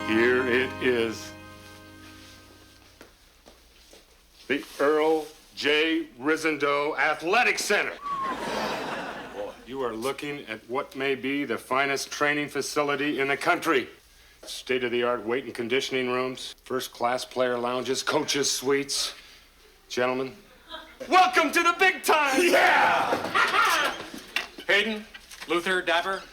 Here it is. The Earl J. Risendeau Athletic Center. Boy, you are looking at what may be the finest training facility in the country. State-of-the-art weight and conditioning rooms, first-class player lounges, coaches' suites. Gentlemen, welcome to the big time! Yeah! Hayden, Luther, Dapper.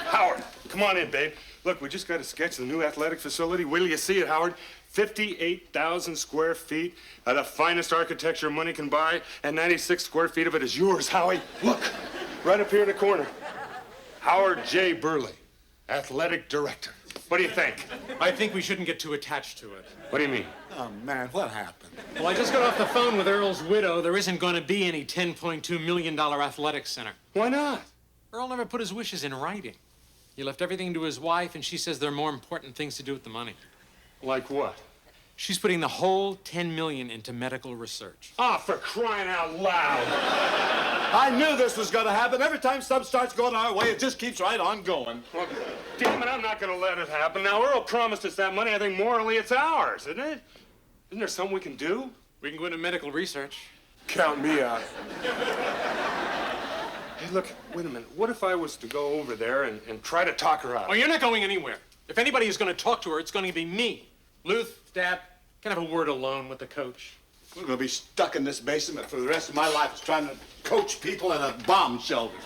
Howard, come on in, babe. Look, we just got a sketch of the new athletic facility. Wait till you see it, Howard. 58,000 square feet of the finest architecture money can buy, and 96 square feet of it is yours, Howie. Look, right up here in the corner. Howard J. Burley, athletic director. What do you think? I think we shouldn't get too attached to it. What do you mean? Oh, man, what happened? Well, I just got off the phone with Earl's widow. There isn't going to be any $10.2 million athletic center. Why not? Earl never put his wishes in writing. He left everything to his wife, and she says there are more important things to do with the money. Like what? She's putting the whole $10 million into medical research. Ah, for crying out loud. I knew this was going to happen. Every time stuff starts going our way, it just keeps right on going. Well, damn it, I'm not going to let it happen. Now, Earl promised us that money. I think morally it's ours, isn't it? Isn't there something we can do? We can go into medical research. Count me out. Hey, look, wait a minute. What if I was to go over there and try to talk her out? Oh, you're not going anywhere. If anybody is going to talk to her, it's going to be me. Luth, Dad, can I have a word alone with the coach? We're going to be stuck in this basement for the rest of my life is trying to coach people in a bomb shelter.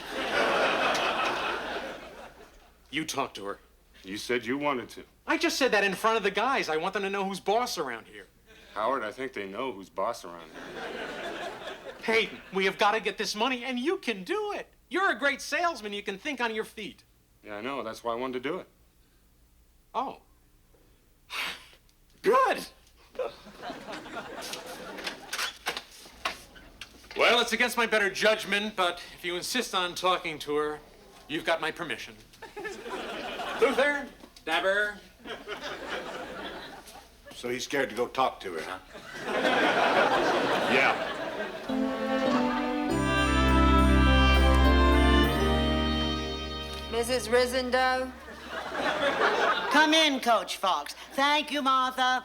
You talk to her. You said you wanted to. I just said that in front of the guys. I want them to know who's boss around here. Howard, I think they know who's boss around here. Hayden, we have got to get this money, and you can do it. You're a great salesman. You can think on your feet. Yeah, I know. That's why I wanted to do it. Oh. Good. Well, it's against my better judgment, but if you insist on talking to her, you've got my permission. Luther, Dabber. So he's scared to go talk to her, huh? Yeah. Mrs. Risendeau? Come in, Coach Fox. Thank you, Martha.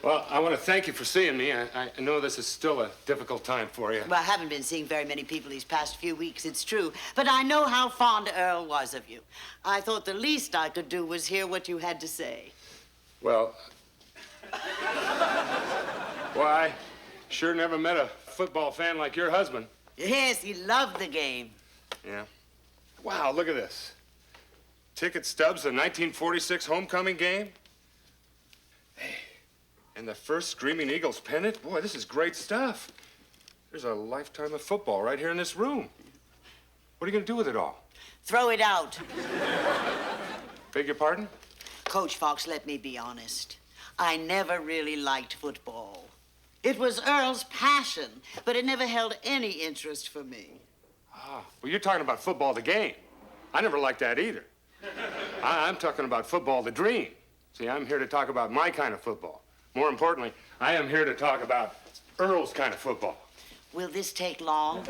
Well, I want to thank you for seeing me. I know this is still a difficult time for you. Well, I haven't been seeing very many people these past few weeks, it's true. But I know how fond Earl was of you. I thought the least I could do was hear what you had to say. Well, I sure never met a football fan like your husband. Yes, he loved the game. Yeah. Wow, look at this. Ticket stubs, the 1946 homecoming game. Hey, and the first Screaming Eagles pennant. Boy, this is great stuff. There's a lifetime of football right here in this room. What are you going to do with it all? Throw it out. Beg your pardon? Coach Fox, let me be honest. I never really liked football. It was Earl's passion, but it never held any interest for me. Ah, well, you're talking about football, the game. I never liked that either. I'm talking about football, the dream. See, I'm here to talk about my kind of football. More importantly, I am here to talk about Earl's kind of football. Will this take long?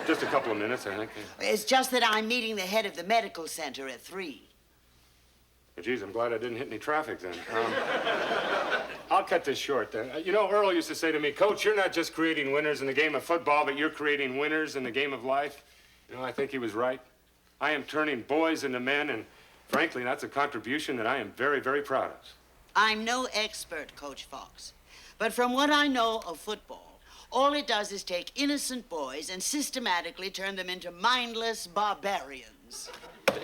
Just a couple of minutes, I think. It's just that I'm meeting the head of the medical center at 3. Well, geez, I'm glad I didn't hit any traffic then. I'll cut this short then. You know, Earl used to say to me, Coach, you're not just creating winners in the game of football, but you're creating winners in the game of life. You know, I think he was right. I am turning boys into men, and frankly, that's a contribution that I am very, very proud of. I'm no expert, Coach Fox, but from what I know of football, all it does is take innocent boys and systematically turn them into mindless barbarians.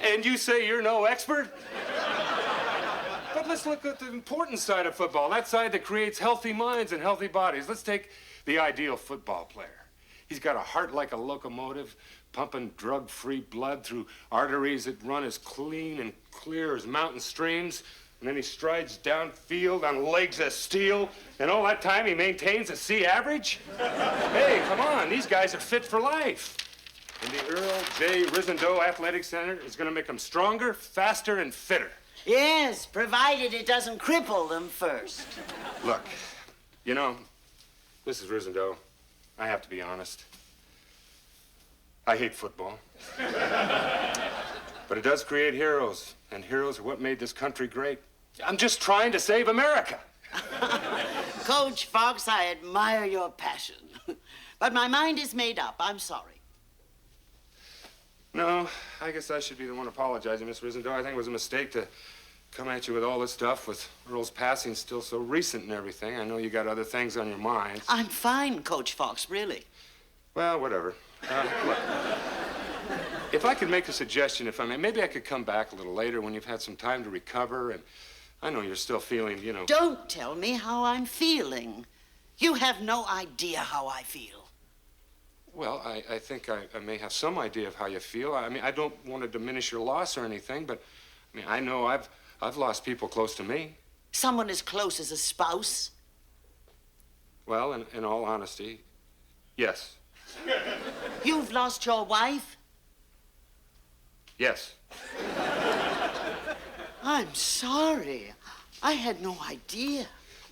And you say you're no expert? But let's look at the important side of football, that side that creates healthy minds and healthy bodies. Let's take the ideal football player. He's got a heart like a locomotive, pumping drug-free blood through arteries that run as clean and clear as mountain streams. And then he strides downfield on legs of steel, and all that time he maintains a C average? Hey, come on, these guys are fit for life. And the Earl J. Risendeau Athletic Center is going to make them stronger, faster, and fitter. Yes, provided it doesn't cripple them first. Look, you know, Mrs. Risendeau, I have to be honest. I hate football. But it does create heroes, and heroes are what made this country great. I'm just trying to save America. Coach Fox, I admire your passion. But my mind is made up. I'm sorry. No, I guess I should be the one apologizing, Miss Risendoe. I think it was a mistake to come at you with all this stuff, with Earl's passing still so recent and everything. I know you got other things on your mind. I'm fine, Coach Fox, really. Well, whatever. Look, if I could make a suggestion, if I may, maybe I could come back a little later when you've had some time to recover, and I know you're still feeling, you know... Don't tell me how I'm feeling. You have no idea how I feel. Well, I think I may have some idea of how you feel. I mean, I don't want to diminish your loss or anything, but, I mean, I know I've lost people close to me. Someone as close as a spouse? Well, in all honesty, yes. You've lost your wife? Yes. I'm sorry. I had no idea.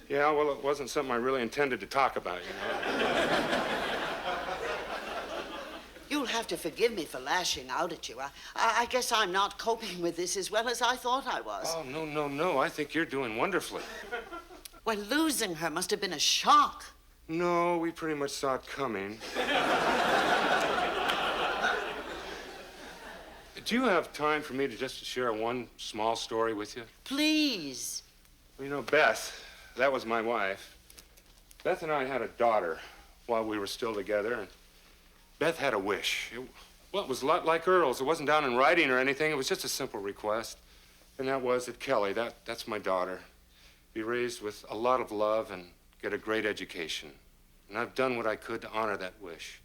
Yeah, well, it wasn't something I really intended to talk about, you know. You'll have to forgive me for lashing out at you. I guess I'm not coping with this as well as I thought I was. Oh, no. I think you're doing wonderfully. Well, losing her must have been a shock. No, we pretty much saw it coming. Do you have time for me to just share one small story with you? Please. Well, you know, Beth, that was my wife. Beth and I had a daughter while we were still together, and Beth had a wish. Well, it was a lot like Earl's. It wasn't down in writing or anything. It was just a simple request. And that was that Kelly, that's my daughter, be raised with a lot of love and get a great education. And I've done what I could to honor that wish.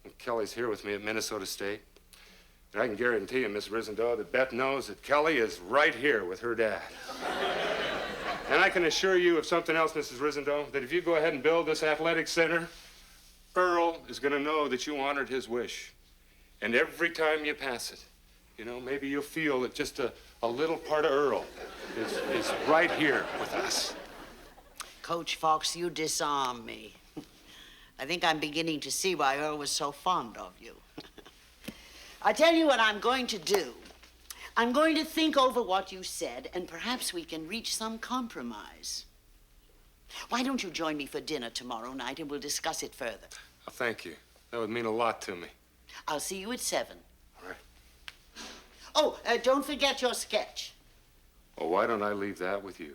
And Kelly's here with me at Minnesota State. And I can guarantee you, Miss Risendoe, that Beth knows that Kelly is right here with her dad. And I can assure you of something else, Mrs. Risendoe, that if you go ahead and build this athletic center, Earl is going to know that you honored his wish. And every time you pass it, you know, maybe you'll feel that just a little part of Earl is right here with us. Coach Fox, you disarm me. I think I'm beginning to see why Earl was so fond of you. I tell you what I'm going to do. I'm going to think over what you said, and perhaps we can reach some compromise. Why don't you join me for dinner tomorrow night, and we'll discuss it further. Oh, thank you. That would mean a lot to me. I'll see you at 7. All right. Oh, don't forget your sketch. Well, why don't I leave that with you?